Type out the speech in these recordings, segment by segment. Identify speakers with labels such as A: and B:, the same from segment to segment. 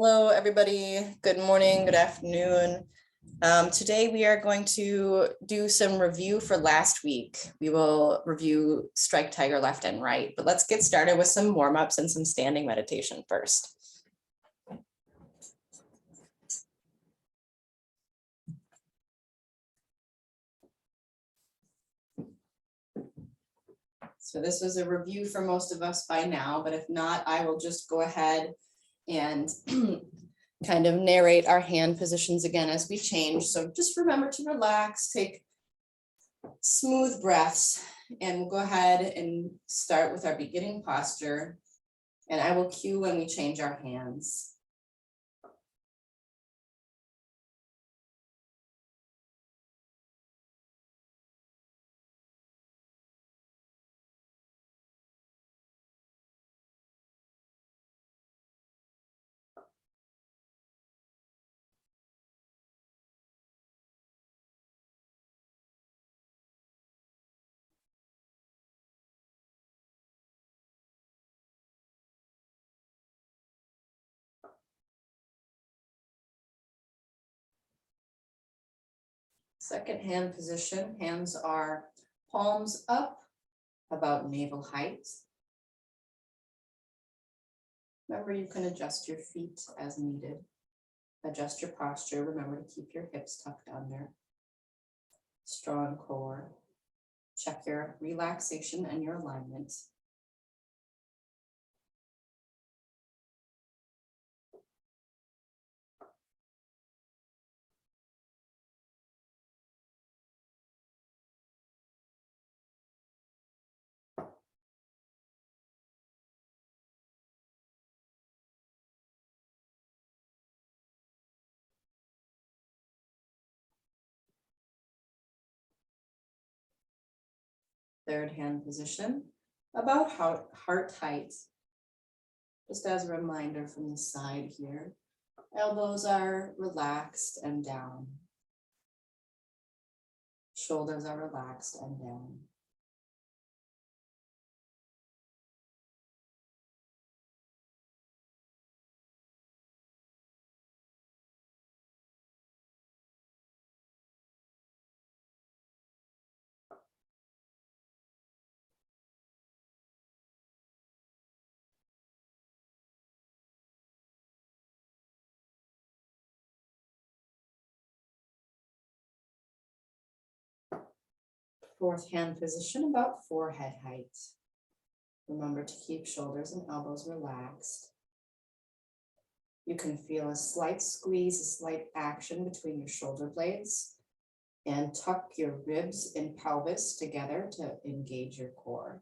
A: Hello, everybody. Good morning, good afternoon. Today we are going to do some review for last week. We will review strike tiger left and right, but let's get started with some warm-ups and some standing meditation first. So this was a review for most of us by now, but if not, I will just go ahead and kind of narrate our hand positions again as we change. So just remember to relax, take smooth breaths, and we'll go ahead and start with our beginning posture. And I will cue when we change our hands. Second hand position, hands are palms up about navel height. Remember, you can adjust your feet as needed. Adjust your posture. Remember to keep your hips tucked under. Strong core. Check your relaxation and your alignment. Third hand position, about heart height. Just as a reminder from the side here, elbows are relaxed and down. Shoulders are relaxed and down. Fourth hand position, about forehead height. Remember to keep shoulders and elbows relaxed. You can feel a slight squeeze, a slight action between your shoulder blades, and tuck your ribs and pelvis together to engage your core.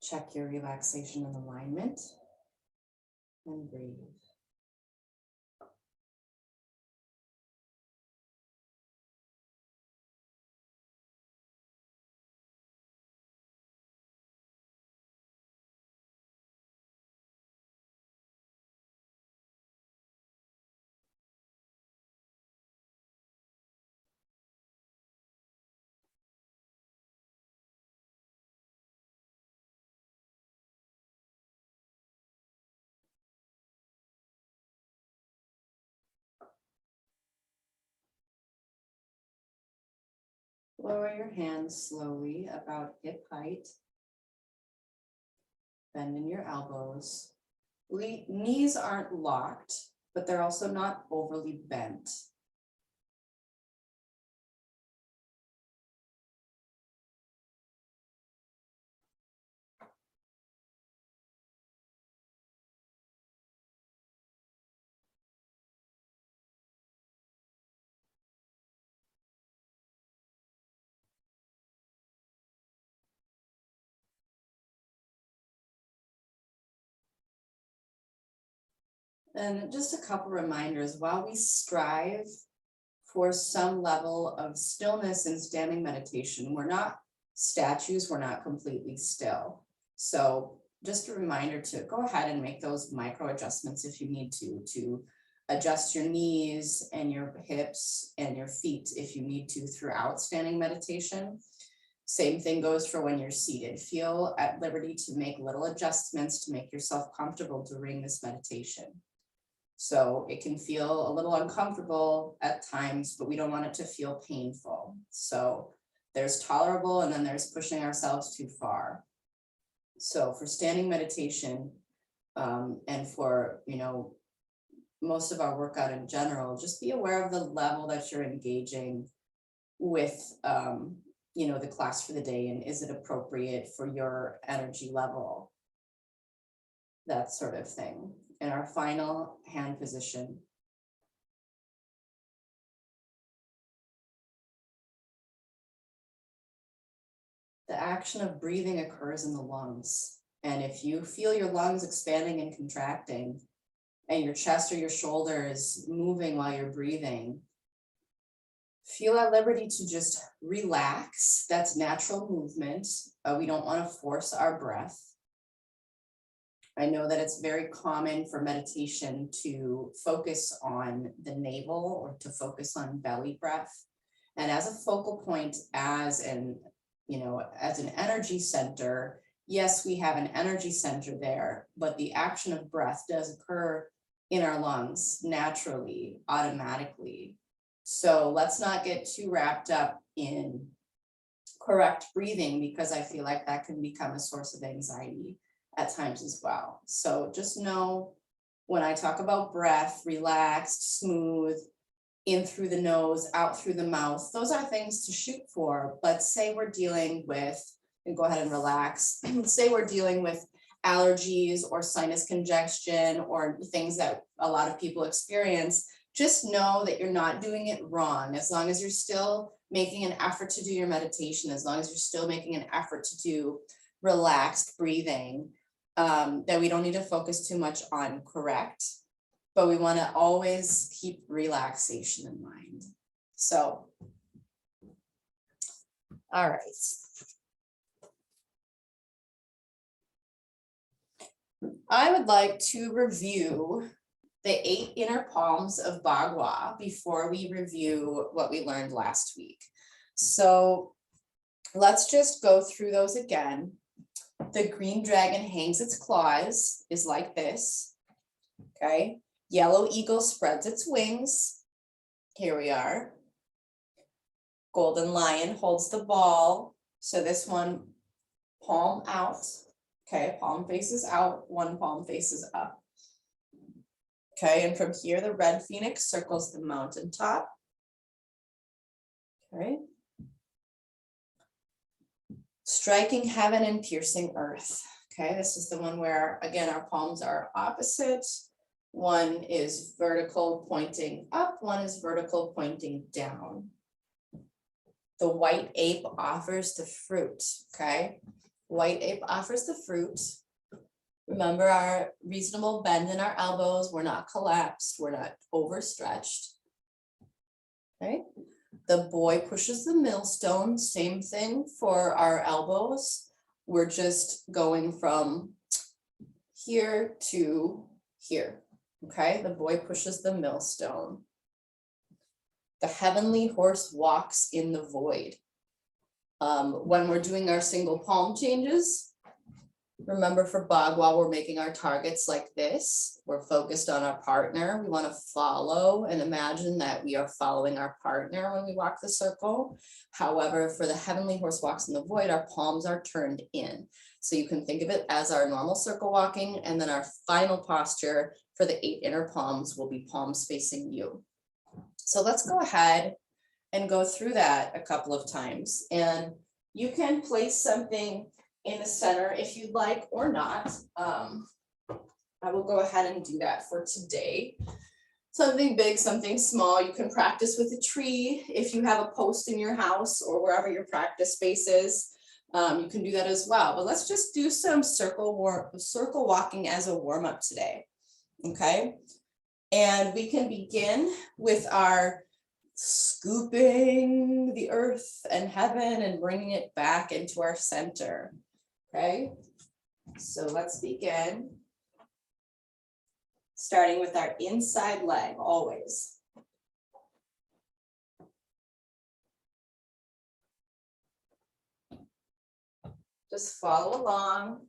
A: Check your relaxation and alignment, and breathe. Lower your hands slowly about hip height. Bend in your elbows. Knees aren't locked, but they're also not overly bent. And just a couple reminders, while we strive for some level of stillness in standing meditation, we're not statues, we're not completely still. So just a reminder to go ahead and make those micro adjustments if you need to adjust your knees and your hips and your feet if you need to throughout standing meditation. Same thing goes for when you're seated. Feel at liberty to make little adjustments to make yourself comfortable during this meditation. So it can feel a little uncomfortable at times, but we don't want it to feel painful. So there's tolerable, and then there's pushing ourselves too far. So for standing meditation, and for, most of our workout in general, just be aware of the level that you're engaging with, the class for the day, and is it appropriate for your energy level, that sort of thing. In our final hand position, the action of breathing occurs in the lungs. And if you feel your lungs expanding and contracting, and your chest or your shoulders moving while you're breathing, feel at liberty to just relax. That's natural movement. We don't want to force our breath. I know that it's very common for meditation to focus on the navel or to focus on belly breath. And as a focal point, as an energy center, yes, we have an energy center there, but the action of breath does occur in our lungs naturally, automatically. So let's not get too wrapped up in correct breathing, because I feel like that can become a source of anxiety at times as well. So just know, when I talk about breath, relaxed, smooth, in through the nose, out through the mouth, those are things to shoot for. But say we're dealing with, and go ahead and relax, say we're dealing with allergies or sinus congestion or things that a lot of people experience, just know that you're not doing it wrong. As long as you're still making an effort to do your meditation, as long as you're still making an effort to do relaxed breathing, that we don't need to focus too much on correct, but we want to always keep relaxation in mind. So, all right. I would like to review the 8 inner palms of Bagua before we review what we learned last week. So let's just go through those again. The green dragon hangs its claws, is like this, okay? Yellow eagle spreads its wings. Here we are. Golden lion holds the ball. So this one, palm out, okay? Palm faces out, one palm faces up. Okay, and from here, the red phoenix circles the mountaintop. Okay. Striking heaven and piercing earth. Okay, this is the one where, again, our palms are opposite. One is vertical pointing up, one is vertical pointing down. The white ape offers the fruit, okay? White ape offers the fruit. Remember our reasonable bend in our elbows. We're not collapsed, we're not overstretched. Okay. The boy pushes the millstone, same thing for our elbows. We're just going from here to here. Okay, the boy pushes the millstone. The heavenly horse walks in the void. When we're doing our single palm changes, remember for Bagua, we're making our targets like this. We're focused on our partner. We want to follow and imagine that we are following our partner when we walk the circle. However, for the heavenly horse walks in the void, our palms are turned in. So you can think of it as our normal circle walking, and then our final posture for the 8 inner palms will be palms facing you. So let's go ahead and go through that a couple of times. And you can place something in the center if you'd like or not. I will go ahead and do that for today. Something big, something small. You can practice with a tree if you have a post in your house or wherever your practice space is. You can do that as well. But let's just do some circle walking as a warm-up today. Okay, and we can begin with our scooping the earth and heaven and bringing it back into our center. Okay, so let's begin. Starting with our inside leg, always. Just follow along.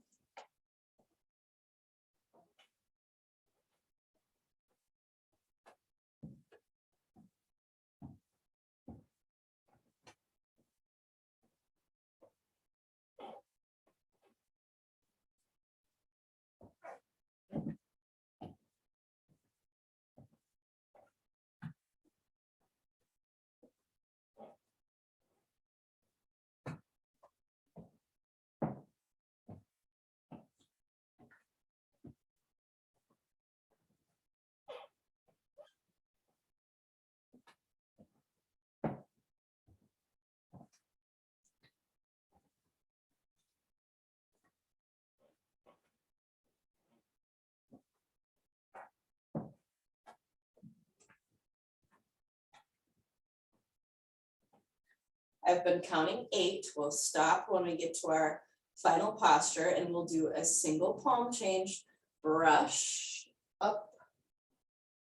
A: I've been counting 8. We'll stop when we get to our final posture and we'll do a single palm change, brush up,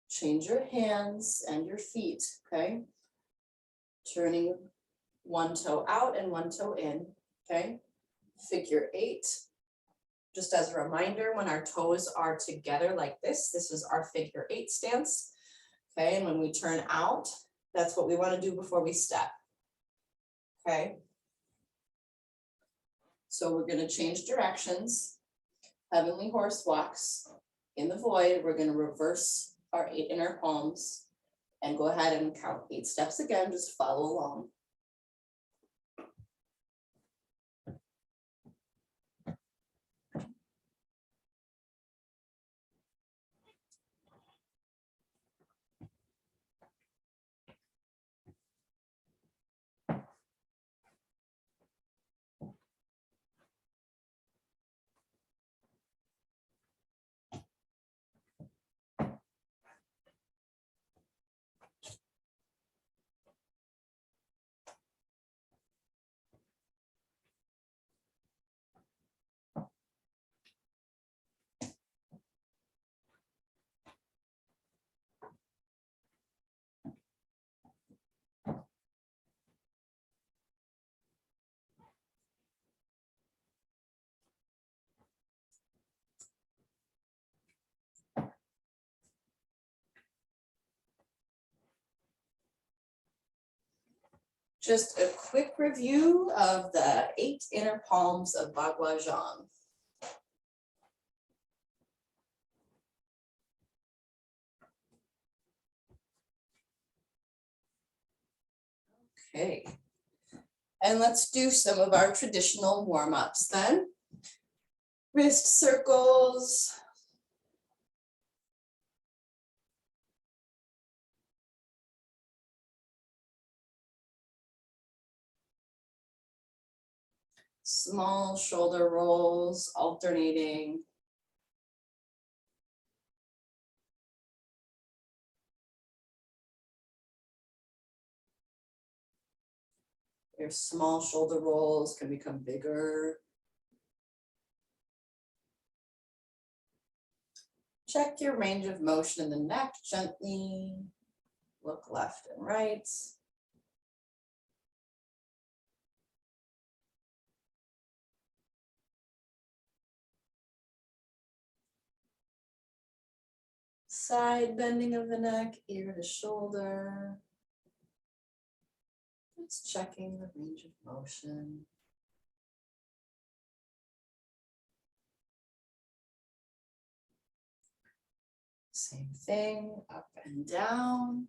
A: change your hands and your feet, okay? Turning one toe out and one toe in, okay? Figure 8. Just as a reminder, when our toes are together like this is our figure 8 stance, okay? And when we turn out, that's what we want to do before we step. Okay, so we're going to change directions. Heavenly horse walks in the void. We're going to reverse our 8 inner palms and go ahead and count 8 steps again. Just follow along. Just a quick review of the 8 inner palms of Bagua Zhang. Okay, and let's do some of our traditional warm-ups then. Wrist circles. Small shoulder rolls, alternating. Your small shoulder rolls can become bigger. Check your range of motion in the neck gently. Look left and right. Side bending of the neck, ear to shoulder. Just checking the range of motion. Same thing, up and down.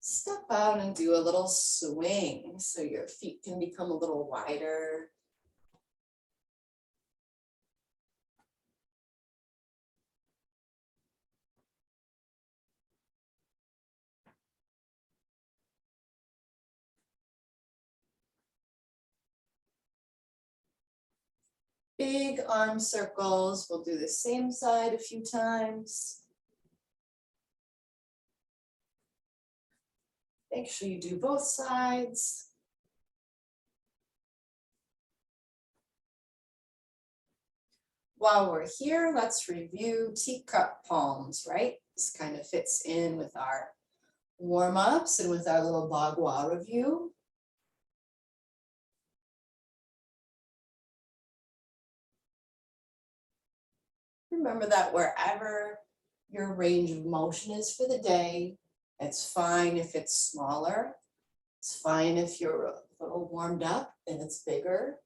A: Step out and do a little swing so your feet can become a little wider. Big arm circles. We'll do the same side a few times. Make sure you do both sides. While we're here, let's review teacup palms, right? This kind of fits in with our warm-ups and with our little bagua review. Remember that wherever your range of motion is for the day, it's fine if it's smaller. It's fine if you're a little warmed up and it's bigger.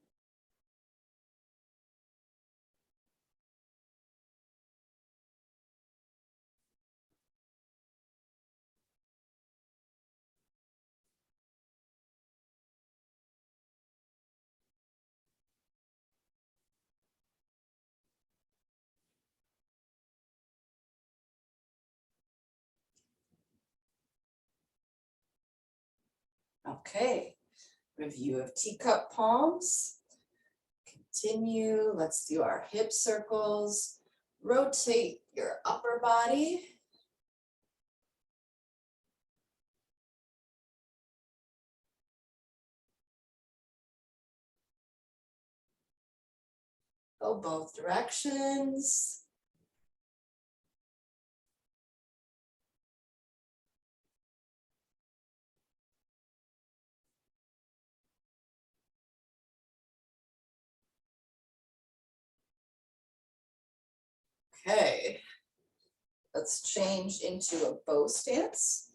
A: Okay, review of teacup palms. Continue, let's do our hip circles. Rotate your upper body. Go both directions. Okay, let's change into a bow stance.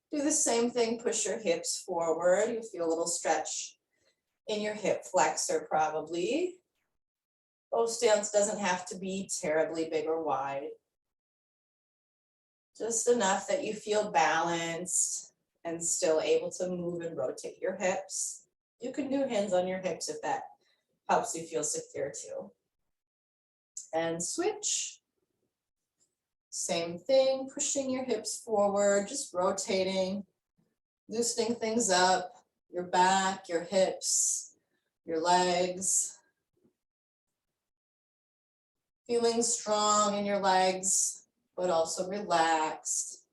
A: Do the same thing, push your hips forward. You feel a little stretch in your hip flexor probably. Bow stance doesn't have to be terribly big or wide. Just enough that you feel balanced and still able to move and rotate your hips. You can do hands on your hips if that helps you feel secure too. And switch. Same thing, pushing your hips forward, just rotating, loosening things up, your back, your hips, your legs. Feeling strong in your legs, but also relaxed.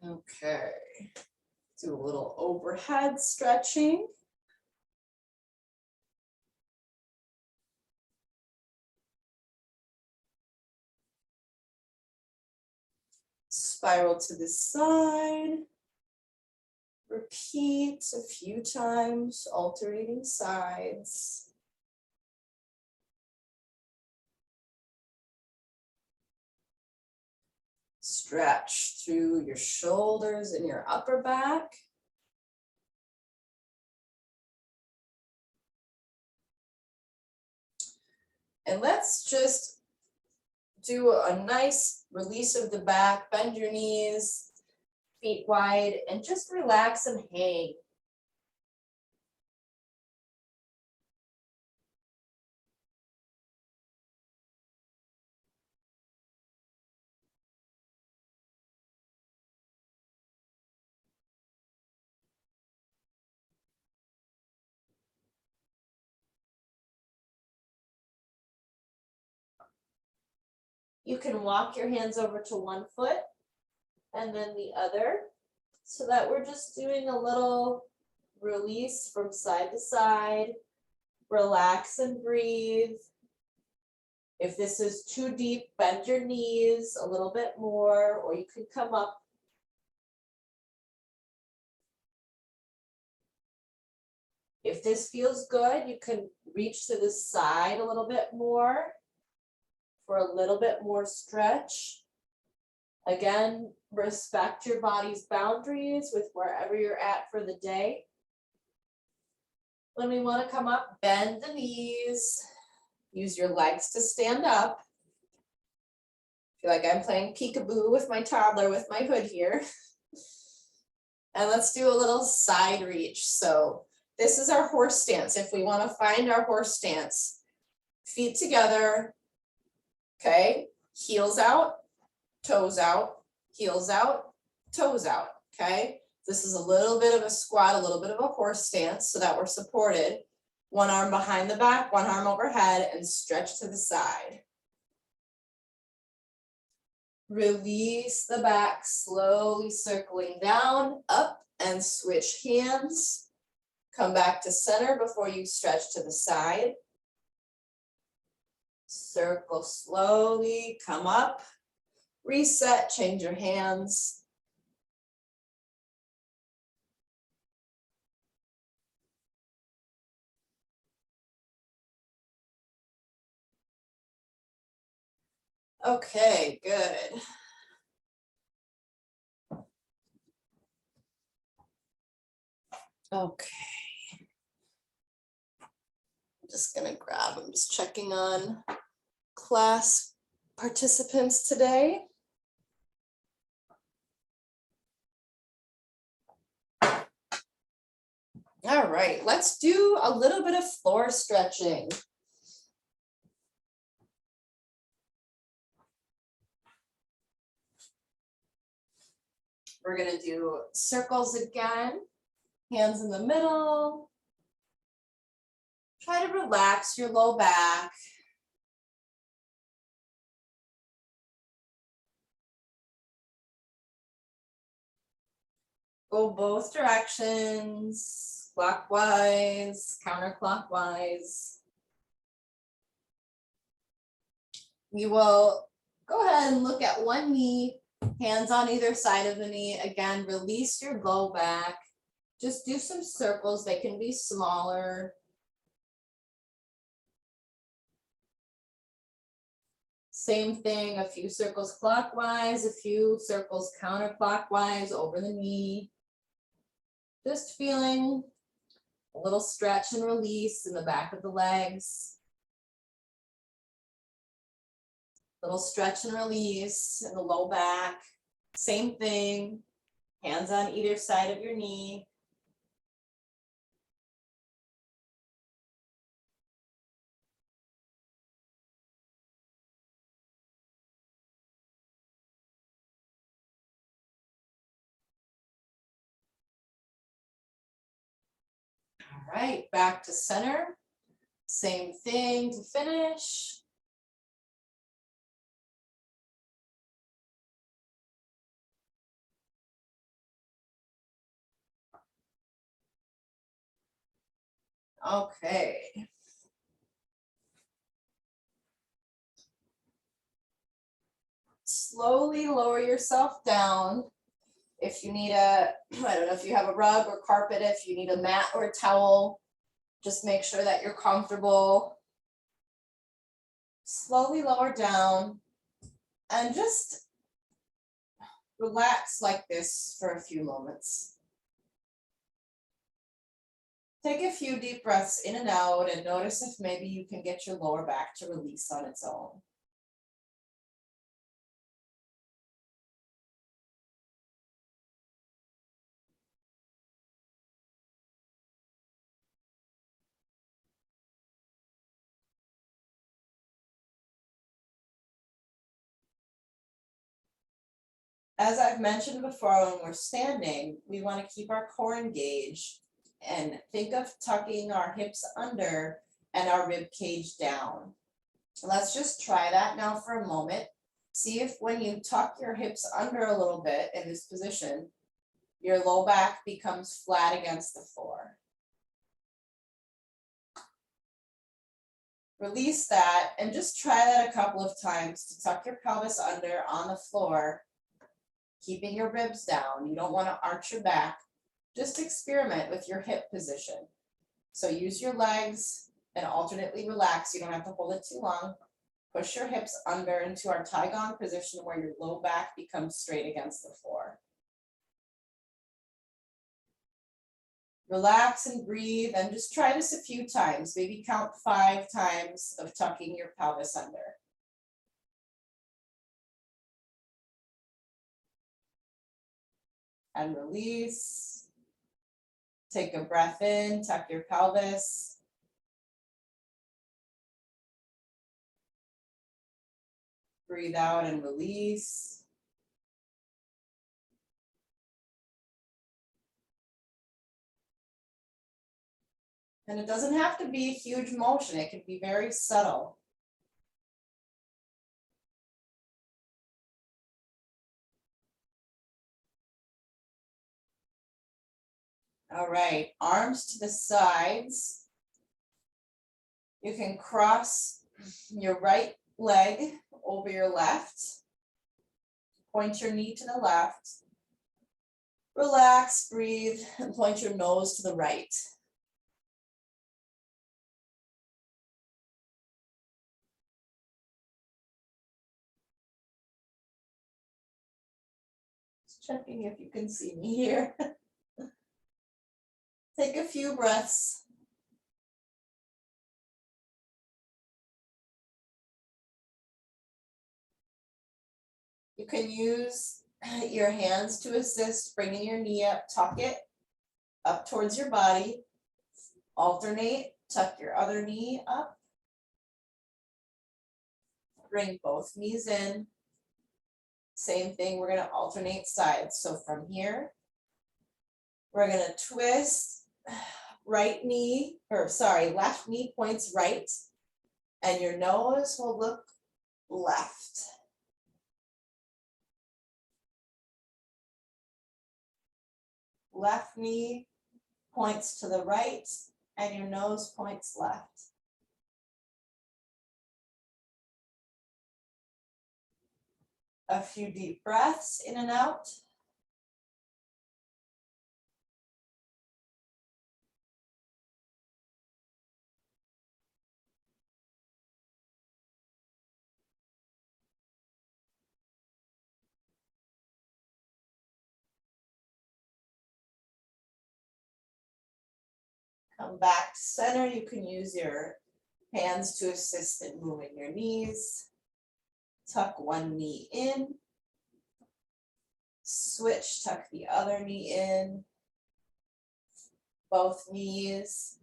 A: Okay, do a little overhead stretching. Spiral to the side. Repeat a few times, alternating sides. Stretch through your shoulders and your upper back. And let's just do a nice release of the back, bend your knees, feet wide, and just relax and hang. You can walk your hands over to one foot and then the other, so that we're just doing a little release from side to side. Relax and breathe. If this is too deep, bend your knees a little bit more, or you can come up. If this feels good, you can reach to the side a little bit more for a little bit more stretch. Again, respect your body's boundaries with wherever you're at for the day. When we want to come up, bend the knees. Use your legs to stand up. I feel like I'm playing peekaboo with my toddler with my hood here. And let's do a little side reach. So this is our horse stance. If we want to find our horse stance, feet together, okay? Heels out, toes out, heels out, toes out, okay? This is a little bit of a squat, a little bit of a horse stance so that we're supported. One arm behind the back, one arm overhead, and stretch to the side. Release the back, slowly circling down, up, and switch hands. Come back to center before you stretch to the side. Circle slowly, come up, reset, change your hands. Okay, good. Okay. I'm just gonna grab, I'm just checking on class participants today. All right, let's do a little bit of floor stretching. We're gonna do circles again, hands in the middle. Try to relax your low back. Go both directions, clockwise, counterclockwise. We will go ahead and look at one knee, hands on either side of the knee. Again, release your low back. Just do some circles. They can be smaller. Same thing, a few circles clockwise, a few circles counterclockwise over the knee. Just feeling a little stretch and release in the back of the legs. Little stretch and release in the low back. Same thing, hands on either side of your knee. All right, back to center. Same thing to finish. Okay. Slowly lower yourself down. If you need I don't know if you have a rug or carpet, if you need a mat or a towel, just make sure that you're comfortable. Slowly lower down and just relax like this for a few moments. Take a few deep breaths in and out and notice if maybe you can get your lower back to release on its own. As I've mentioned before, when we're standing, we want to keep our core engaged and think of tucking our hips under and our rib cage down. Let's just try that now for a moment. See if when you tuck your hips under a little bit in this position, your low back becomes flat against the floor. Release that and just try that a couple of times to tuck your pelvis under on the floor, keeping your ribs down. You don't want to arch your back. Just experiment with your hip position. So use your legs and alternately relax. You don't have to hold it too long. Push your hips under into our Tai Gong position where your low back becomes straight against the floor. Relax and breathe and just try this a few times. Maybe count 5 times of tucking your pelvis under. And release. Take a breath in, tuck your pelvis. Breathe out and release. And it doesn't have to be a huge motion. It can be very subtle. All right, arms to the sides. You can cross your right leg over your left. Point your knee to the left. Relax, breathe, and point your nose to the right. Just checking if you can see me here. Take a few breaths. You can use your hands to assist, bringing your knee up, tuck it up towards your body. Alternate, tuck your other knee up. Bring both knees in. Same thing, we're gonna alternate sides. So from here, we're gonna twist, left knee points right, and your nose will look left. Left knee points to the right, and your nose points left. A few deep breaths in and out. Come back to center. You can use your hands to assist in moving your knees. Tuck one knee in. Switch, tuck the other knee in. Both knees.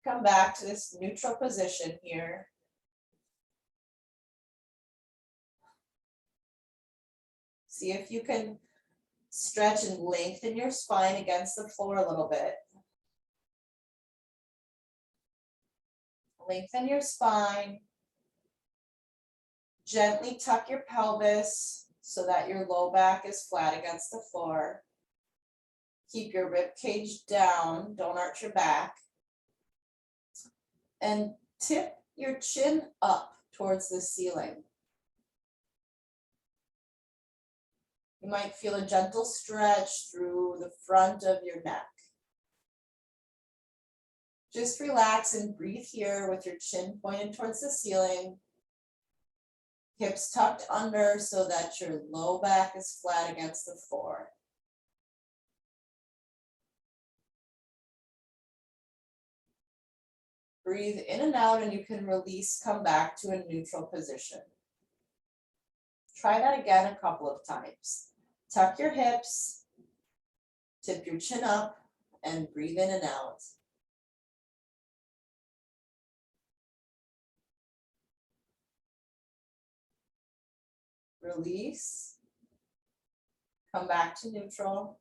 A: Come back to this neutral position here. See if you can stretch and lengthen your spine against the floor a little bit. Lengthen your spine. Gently tuck your pelvis so that your low back is flat against the floor. Keep your rib cage down, don't arch your back. And tip your chin up towards the ceiling. You might feel a gentle stretch through the front of your neck. Just relax and breathe here with your chin pointed towards the ceiling. Hips tucked under so that your low back is flat against the floor. Breathe in and out, and you can release, come back to a neutral position. Try that again a couple of times. Tuck your hips, tip your chin up, and breathe in and out. Release. Come back to neutral.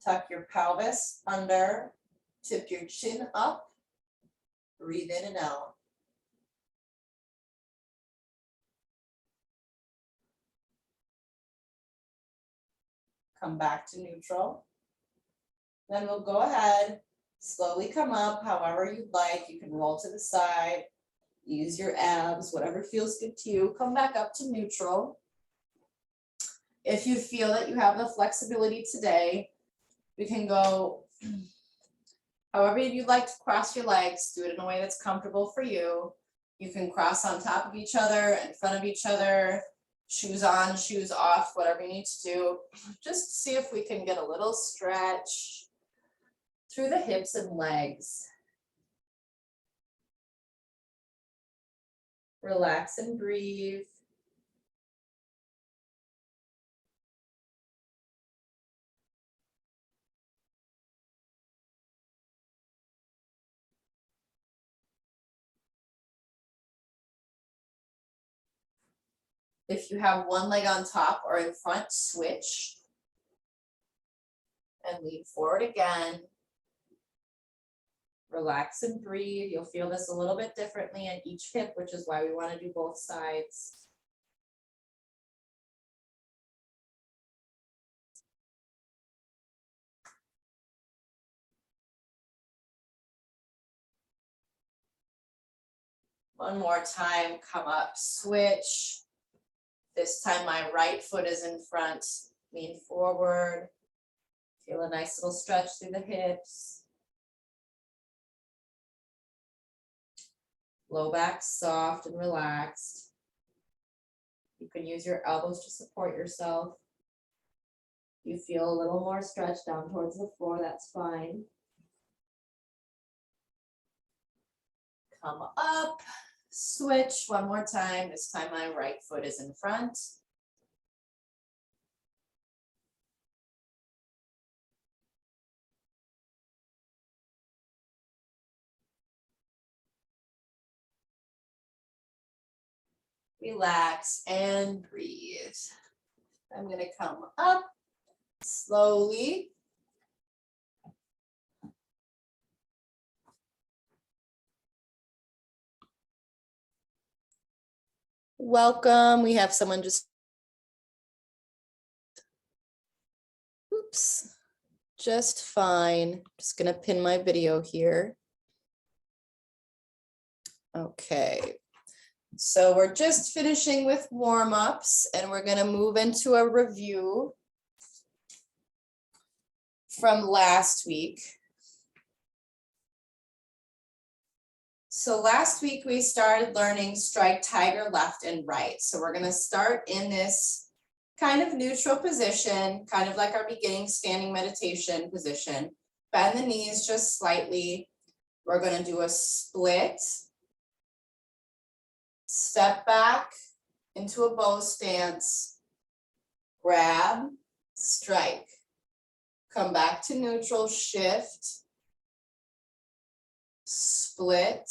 A: Tuck your pelvis under, tip your chin up, breathe in and out. Come back to neutral. Then we'll go ahead, slowly come up however you'd like. You can roll to the side, use your abs, whatever feels good to you. Come back up to neutral. If you feel that you have the flexibility today, we can go however you'd like to cross your legs. Do it in a way that's comfortable for you. You can cross on top of each other, in front of each other, shoes on, shoes off, whatever you need to do. Just see if we can get a little stretch through the hips and legs. Relax and breathe. If you have one leg on top or in front, switch and lean forward again. Relax and breathe. You'll feel this a little bit differently at each hip, which is why we want to do both sides. One more time, come up, switch. This time my right foot is in front, lean forward. Feel a nice little stretch through the hips. Low back soft and relaxed. You can use your elbows to support yourself. If you feel a little more stretched down towards the floor, that's fine. Come up, switch one more time. This time my right foot is in front. Relax and breathe. I'm going to come up slowly. Welcome. We have someone just fine. Just going to pin my video here. Okay. So we're just finishing with warm-ups and we're going to move into a review from last week. So last week we started learning strike tiger left and right. So we're going to start in this kind of neutral position, kind of like our beginning standing meditation position. Bend the knees just slightly. We're going to do a split. Step back into a bow stance, grab, strike, come back to neutral, shift, split,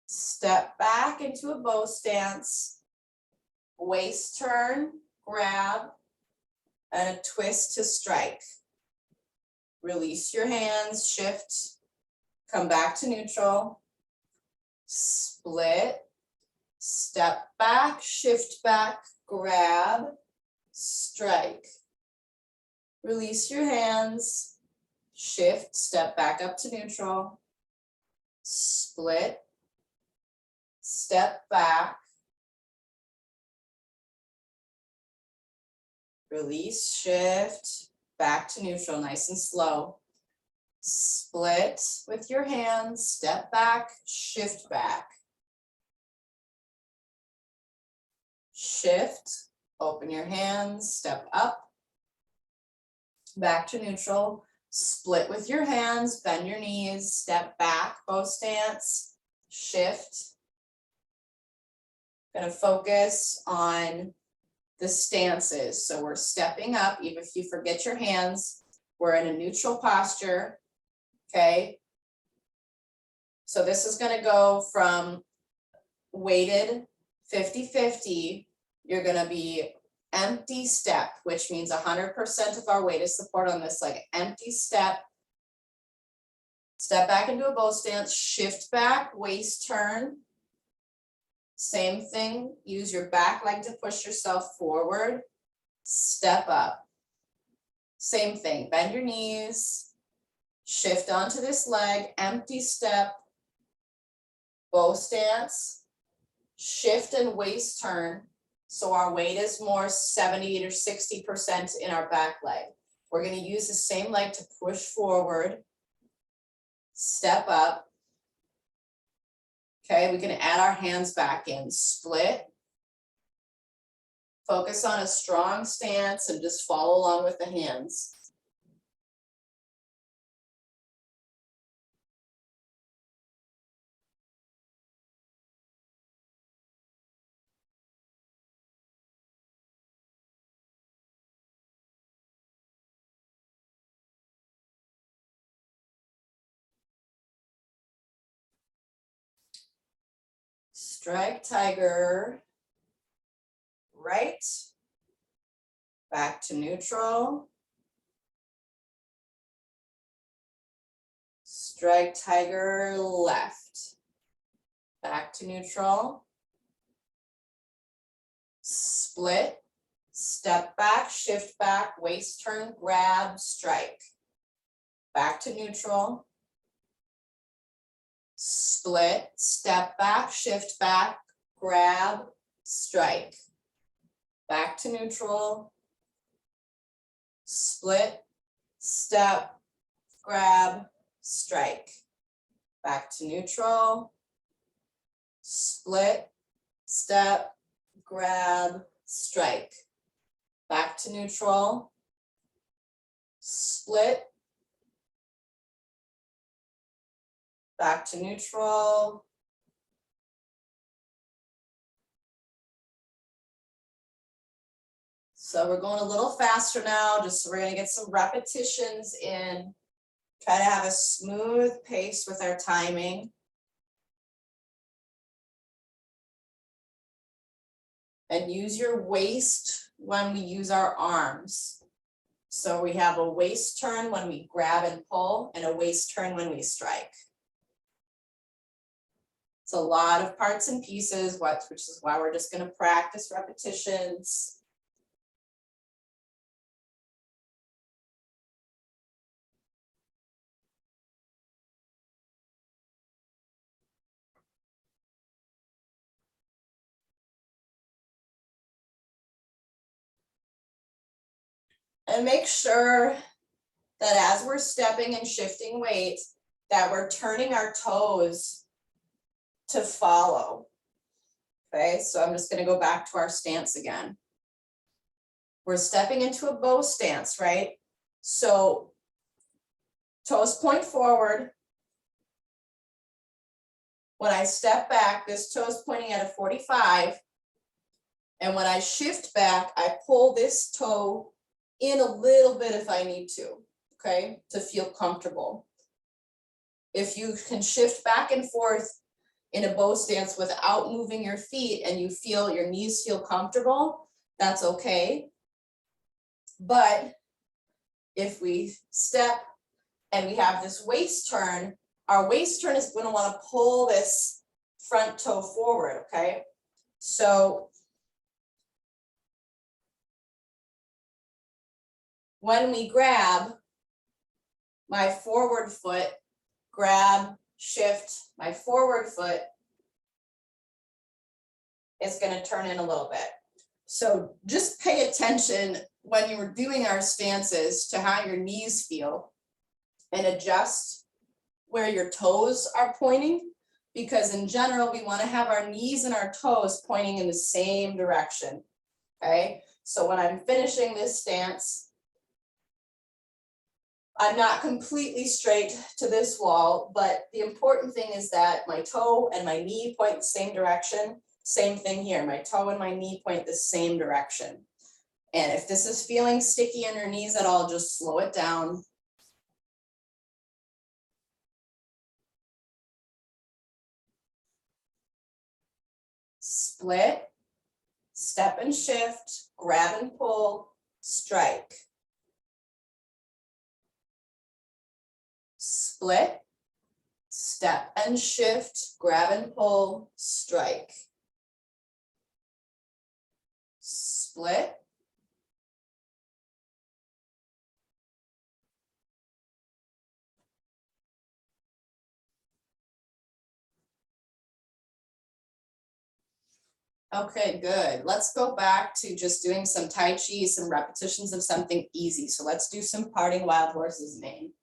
A: step back into a bow stance, waist turn, grab, and a twist to strike. Release your hands, shift, come back to neutral, split, step back, shift back, grab, strike. Release your hands, shift, step back up to neutral, split, step back, release, shift, back to neutral, nice and slow. Split with your hands, step back, shift back. Shift, open your hands, step up, back to neutral, split with your hands, bend your knees, step back, bow stance, shift. Gonna focus on the stances. So we're stepping up, even if you forget your hands, we're in a neutral posture, okay? So this is gonna go from weighted 50-50. You're going to be empty step, which means 100% of our weight is support on this leg. Empty step. Step back into a bow stance, shift back, waist turn. Same thing, use your back leg to push yourself forward. Step up. Same thing, bend your knees, shift onto this leg, empty step, bow stance, shift and waist turn. So our weight is more 70 or 60% in our back leg. We're going to use the same leg to push forward, step up. Okay, we can add our hands back in, split. Focus on a strong stance and just follow along with the hands. Strike tiger, right, back to neutral. Strike tiger left, back to neutral. Split, step back, shift back, waist turn, grab, strike. Back to neutral. split, step back, shift back, grab, strike. Back to neutral, split, step, grab, strike. Back to neutral, split, step, grab, strike. Back to neutral, split, back to neutral, so we're going a little faster now, just so we're going to get some repetitions in. Try to have a smooth pace with our timing. And use your waist when we use our arms. So we have a waist turn when we grab and pull, and a waist turn when we strike. It's a lot of parts and pieces, which is why we're just going to practice repetitions. And make sure that as we're stepping and shifting weight, that we're turning our toes to follow. Okay, so I'm just going to go back to our stance again. We're stepping into a bow stance, right? So toes point forward. When I step back, this toe is pointing at a 45. And when I shift back, I pull this toe in a little bit if I need to, okay, to feel comfortable. If you can shift back and forth in a bow stance without moving your feet and you feel your knees feel comfortable, that's okay. But if we step and we have this waist turn, our waist turn is going to want to pull this front toe forward, okay? So when we grab, my forward foot, grab, shift, my forward foot is going to turn in a little bit. So just pay attention when you're doing our stances to how your knees feel and adjust where your toes are pointing, because in general, we want to have our knees and our toes pointing in the same direction, okay? So when I'm finishing this stance, I'm not completely straight to this wall, but the important thing is that my toe and my knee point the same direction. Same thing here, my toe and my knee point the same direction. And if this is feeling sticky in your knees at all, just slow it down. Split, step and shift, grab and pull, strike. Split, step and shift, grab and pull, strike. Split. Okay, good. Let's go back to just doing some Tai Chi, some repetitions of something easy. So let's do some parting wild horse's mane.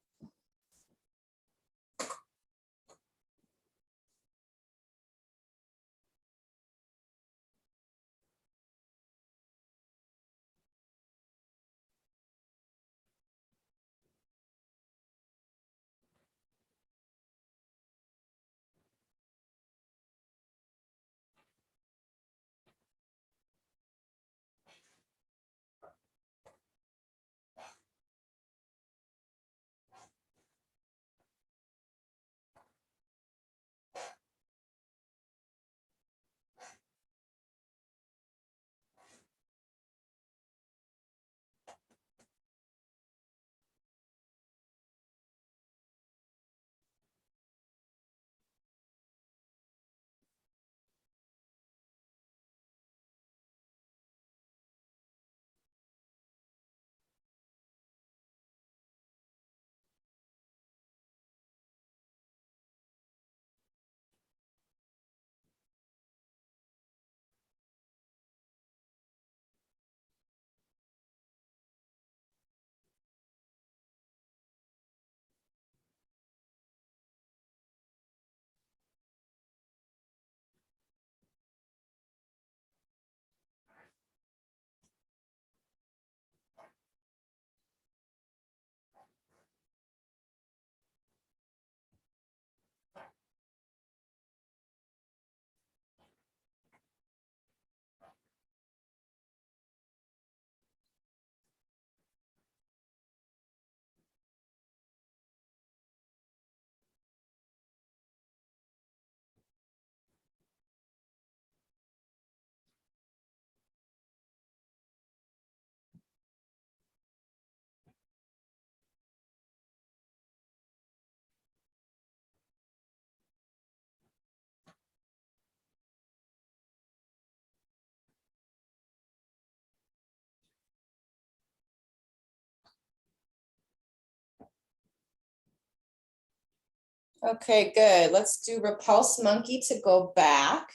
A: Okay, good. Let's do repulse monkey to go back.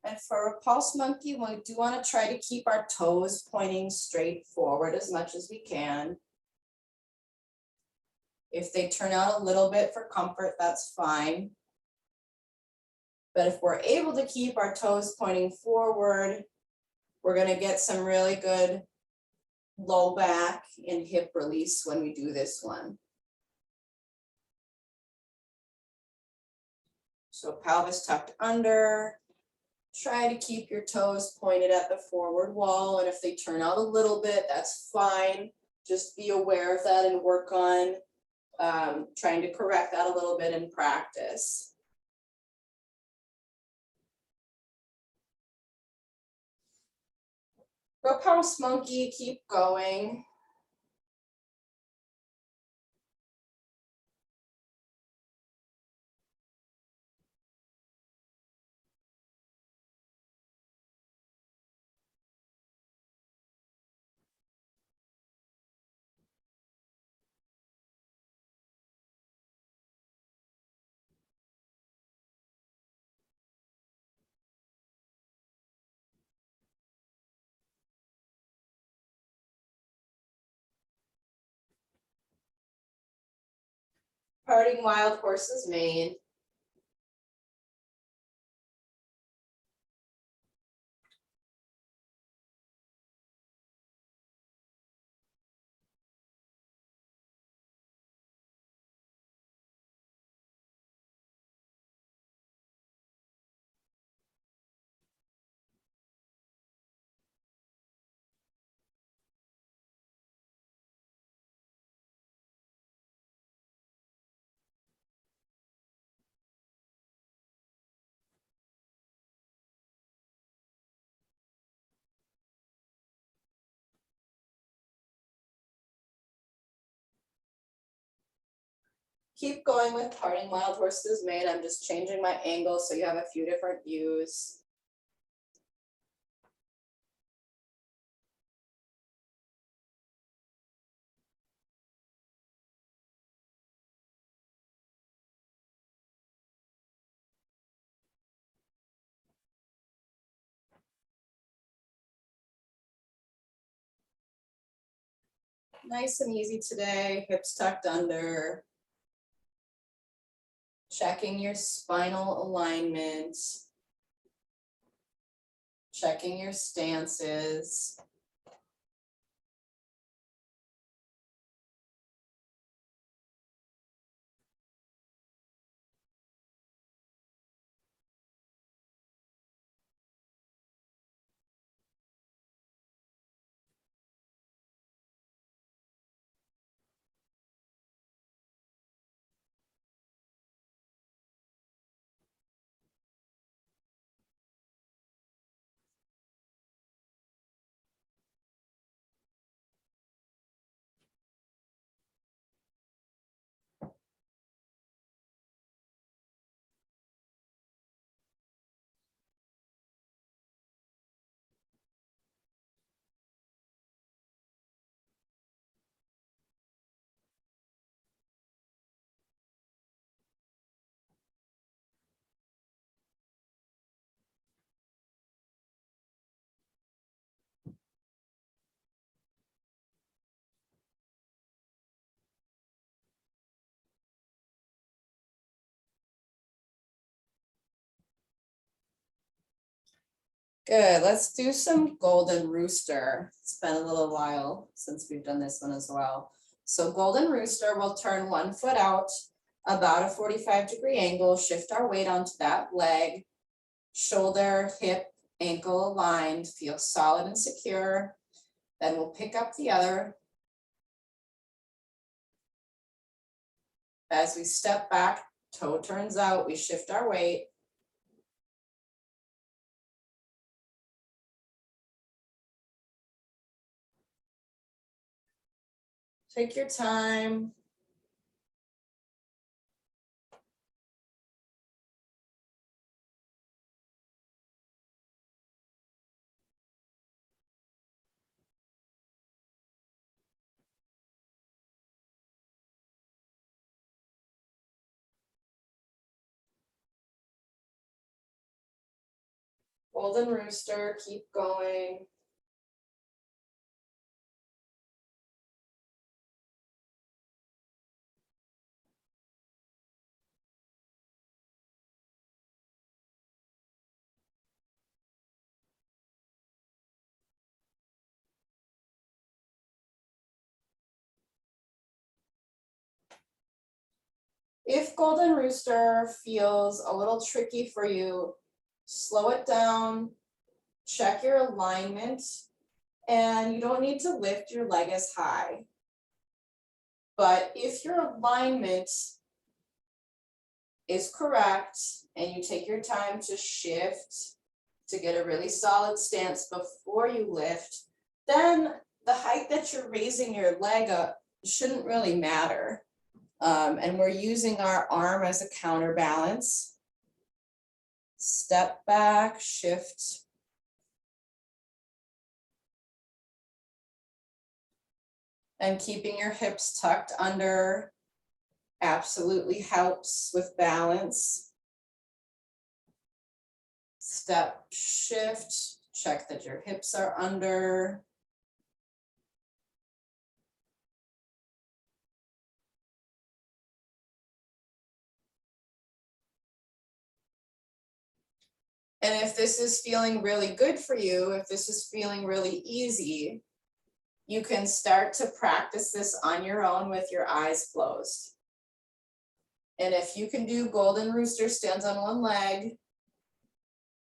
A: And for repulse monkey, we do want to try to keep our toes pointing straight forward as much as we can. If they turn out a little bit for comfort, that's fine. But if we're able to keep our toes pointing forward, we're going to get some really good low back and hip release when we do this one. So pelvis tucked under. Try to keep your toes pointed at the forward wall. And if they turn out a little bit, that's fine. Just be aware of that and work on trying to correct that a little bit in practice. Repulse monkey, keep going. Parting wild horse's mane. Keep going with parting wild horse's mane. I'm just changing my angle so you have a few different views. Nice and easy today, hips tucked under. Checking your spinal alignment. Checking your stances. Good, let's do some golden rooster. It's been a little while since we've done this one as well. So golden rooster, we'll turn one foot out about a 45-degree angle, shift our weight onto that leg, shoulder, hip, ankle aligned, feel solid and secure. Then we'll pick up the other. As we step back, toe turns out, we shift our weight. Take your time. Golden Rooster, keep going. If Golden Rooster feels a little tricky for you, slow it down, check your alignment, and you don't need to lift your leg as high. But if your alignment is correct and you take your time to shift to get a really solid stance before you lift, then the height that you're raising your leg up shouldn't really matter. And we're using our arm as a counterbalance. Step back, shift. And keeping your hips tucked under absolutely helps with balance. Step, shift, check that your hips are under. And if this is feeling really good for you, if this is feeling really easy, you can start to practice this on your own with your eyes closed. And if you can do Golden Rooster, stands on one leg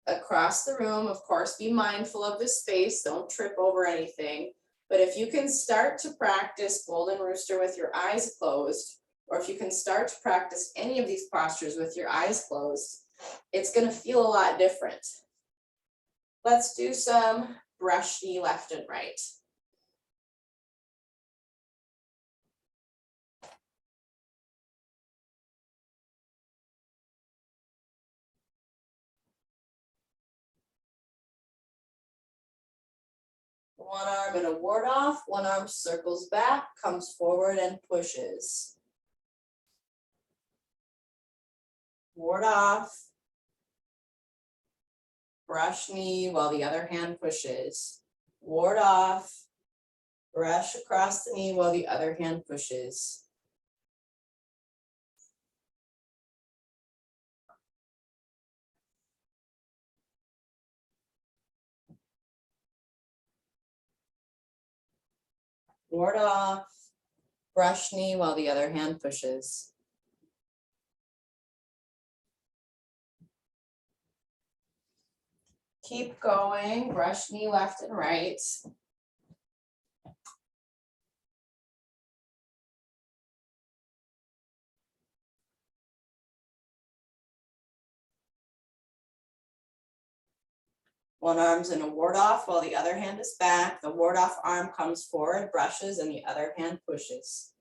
A: across the room, of course, be mindful of the space, don't trip over anything. But if you can start to practice Golden Rooster with your eyes closed, or if you can start to practice any of these postures with your eyes closed, it's going to feel a lot different. Let's do some brush knee left and right. One arm in a ward off, one arm circles back, comes forward and pushes. Ward off. Brush knee while the other hand pushes. Ward off. Brush across the knee while the other hand pushes. Ward off. Brush knee while the other hand pushes. Keep going, brush knee left and right. One arm's in a ward off while the other hand is back. The ward off arm comes forward, brushes, and the other hand pushes.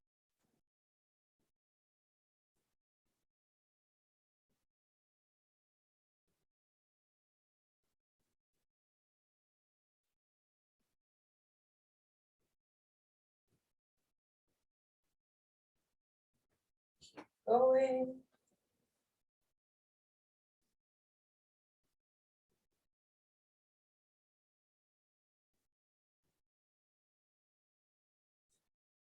A: Keep going.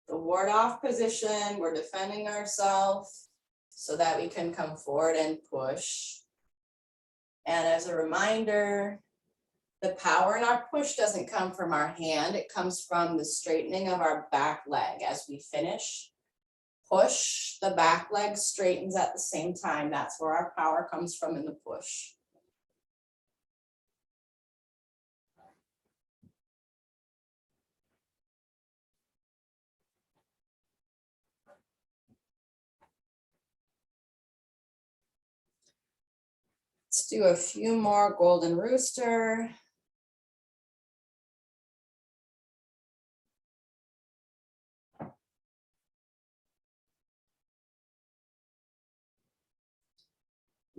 A: The ward off position, we're defending ourselves so that we can come forward and push. And as a reminder, the power in our push doesn't come from our hand, it comes from the straightening of our back leg. As we finish, push, the back leg straightens at the same time. That's where our power comes from in the push. Let's do a few more Golden Rooster.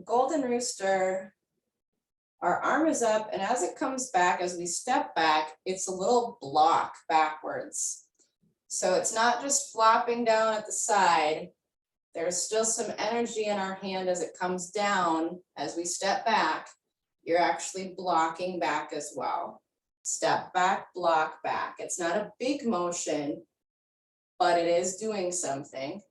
A: Golden Rooster, our arm is up, and as it comes back, as we step back, it's a little block backwards. So it's not just flopping down at the side. There's still some energy in our hand as it comes down, as we step back, you're actually blocking back as well. Step back, block back. It's not a big motion, but it is doing something.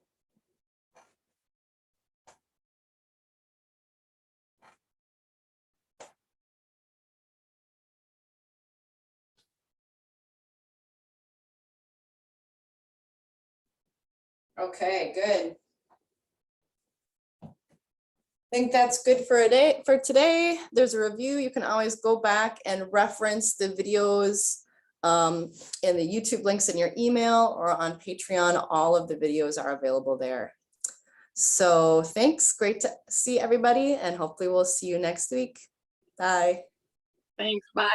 A: Okay, good. I think that's good for today. There's a review. You can always go back and reference the videos and the YouTube links in your email or on Patreon. All of the videos are available there. So thanks. Great to see everybody, and hopefully we'll see you next week. Bye.
B: Thanks. Bye.